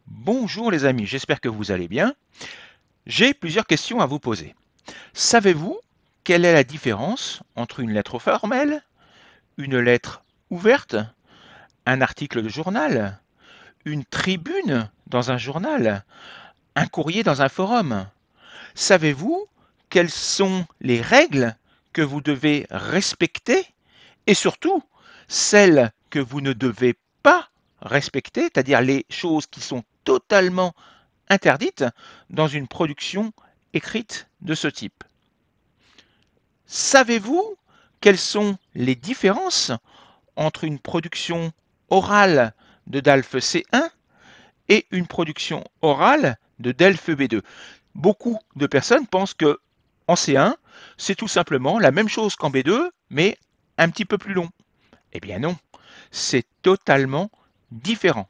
Bonjour les amis, j'espère que vous allez bien. J'ai plusieurs questions à vous poser. Savez-vous quelle est la différence entre une lettre formelle, une lettre ouverte, un article de journal, une tribune dans un journal, un courrier dans un forum? Savez-vous quelles sont les règles que vous devez respecter et surtout celles que vous ne devez pas respecter, c'est-à-dire les choses qui sont totalement interdite dans une production écrite de ce type. Savez-vous quelles sont les différences entre une production orale de DALF C1 et une production orale de DELF B2? Beaucoup de personnes pensent que en C1, c'est tout simplement la même chose qu'en B2, mais un petit peu plus long. Eh bien non, c'est totalement différent.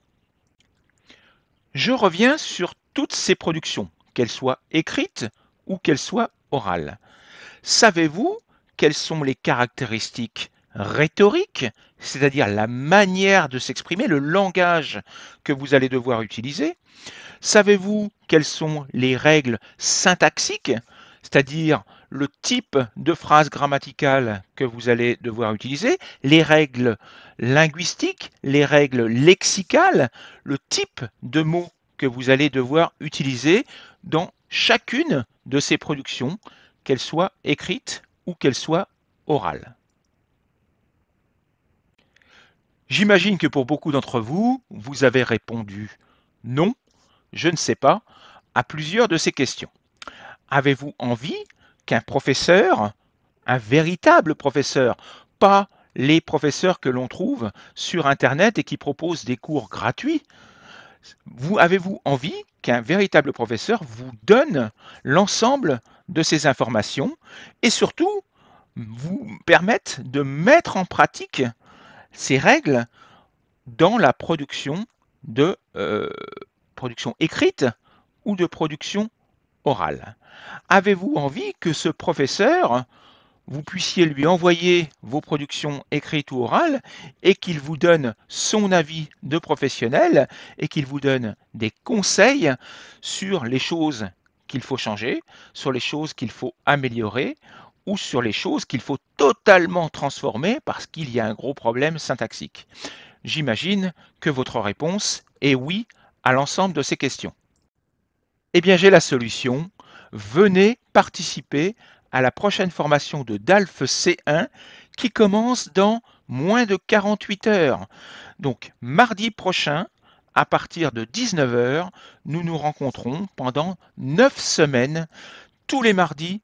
Je reviens sur toutes ces productions, qu'elles soient écrites ou qu'elles soient orales. Savez-vous quelles sont les caractéristiques rhétoriques, c'est-à-dire la manière de s'exprimer, le langage que vous allez devoir utiliser? Savez-vous quelles sont les règles syntaxiques, c'est-à-dire le type de phrase grammaticale que vous allez devoir utiliser, les règles linguistiques, les règles lexicales, le type de mots que vous allez devoir utiliser dans chacune de ces productions, qu'elles soient écrites ou qu'elles soient orales? J'imagine que pour beaucoup d'entre vous, vous avez répondu non, je ne sais pas, à plusieurs de ces questions. Avez-vous envie qu'un professeur, un véritable professeur, pas les professeurs que l'on trouve sur Internet et qui proposent des cours gratuits, avez-vous envie qu'un véritable professeur vous donne l'ensemble de ces informations et surtout vous permette de mettre en pratique ces règles dans la production écrite ou de production orale? Avez-vous envie que ce professeur, vous puissiez lui envoyer vos productions écrites ou orales et qu'il vous donne son avis de professionnel et qu'il vous donne des conseils sur les choses qu'il faut changer, sur les choses qu'il faut améliorer ou sur les choses qu'il faut totalement transformer parce qu'il y a un gros problème syntaxique? J'imagine que votre réponse est oui à l'ensemble de ces questions. Eh bien, j'ai la solution. Venez participer à la prochaine formation de DALF C1 qui commence dans moins de 48 heures. Donc, mardi prochain, à partir de 19 heures, nous nous rencontrons pendant 9 semaines, tous les mardis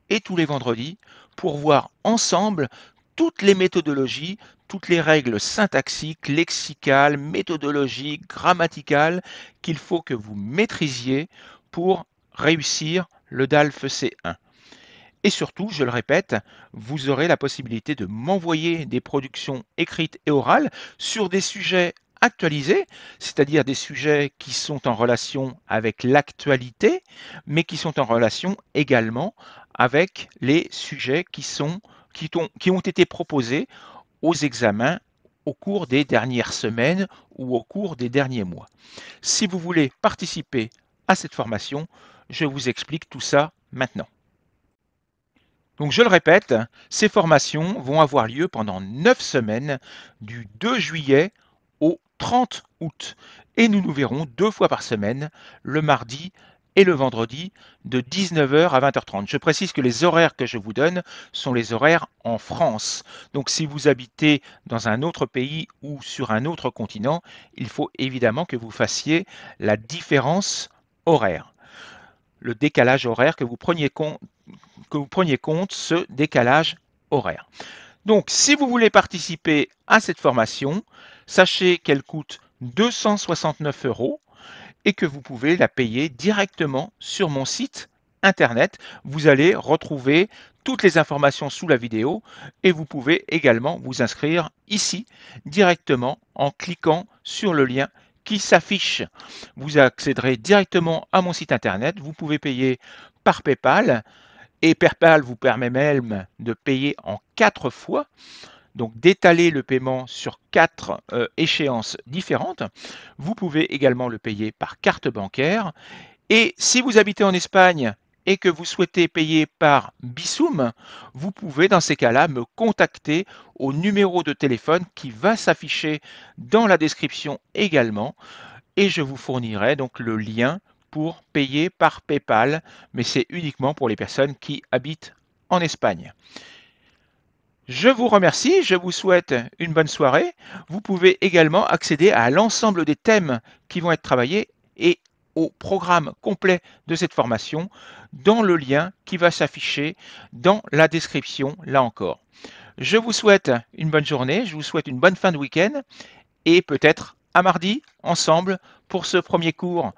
et tous les vendredis, pour voir ensemble toutes les méthodologies, toutes les règles syntaxiques, lexicales, méthodologiques, grammaticales qu'il faut que vous maîtrisiez pour réussir le DALF C1. Et surtout, je le répète, vous aurez la possibilité de m'envoyer des productions écrites et orales sur des sujets actualisés, c'est-à-dire des sujets qui sont en relation avec l'actualité, mais qui sont en relation également avec les sujets qui ont été proposés aux examens au cours des dernières semaines ou au cours des derniers mois. Si vous voulez participer à cette formation, je vous explique tout ça maintenant. Donc je le répète, ces formations vont avoir lieu pendant 9 semaines, du 2 juillet au 30 août. Et nous nous verrons 2 fois par semaine, le mardi et le vendredi, de 19 h à 20 h 30. Je précise que les horaires que je vous donne sont les horaires en France. Donc si vous habitez dans un autre pays ou sur un autre continent, il faut évidemment que vous fassiez la différence horaire, le décalage horaire, que vous preniez compte ce décalage horaire. Donc, si vous voulez participer à cette formation, sachez qu'elle coûte 269 € et que vous pouvez la payer directement sur mon site internet. Vous allez retrouver toutes les informations sous la vidéo et vous pouvez également vous inscrire ici directement en cliquant sur le lien qui s'affiche. Vous accéderez directement à mon site internet. Vous pouvez payer par PayPal et PayPal vous permet même de payer en 4 fois. donc d'étaler le paiement sur 4 échéances différentes. Vous pouvez également le payer par carte bancaire. Et si vous habitez en Espagne et que vous souhaitez payer par Bisum, vous pouvez dans ces cas-là me contacter au numéro de téléphone qui va s'afficher dans la description également et je vous fournirai donc le lien pour payer par PayPal, mais c'est uniquement pour les personnes qui habitent en Espagne. Je vous remercie, je vous souhaite une bonne soirée. Vous pouvez également accéder à l'ensemble des thèmes qui vont être travaillés et au programme complet de cette formation dans le lien qui va s'afficher dans la description là encore. Je vous souhaite une bonne journée, je vous souhaite une bonne fin de week-end et peut-être à mardi ensemble pour ce premier cours.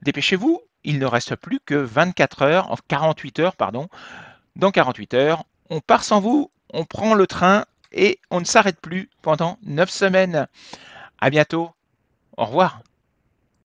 Dépêchez-vous, il ne reste plus que 24 heures, 48 heures, pardon. Dans 48 heures, on part sans vous, on prend le train et on ne s'arrête plus pendant 9 semaines. À bientôt. Au revoir.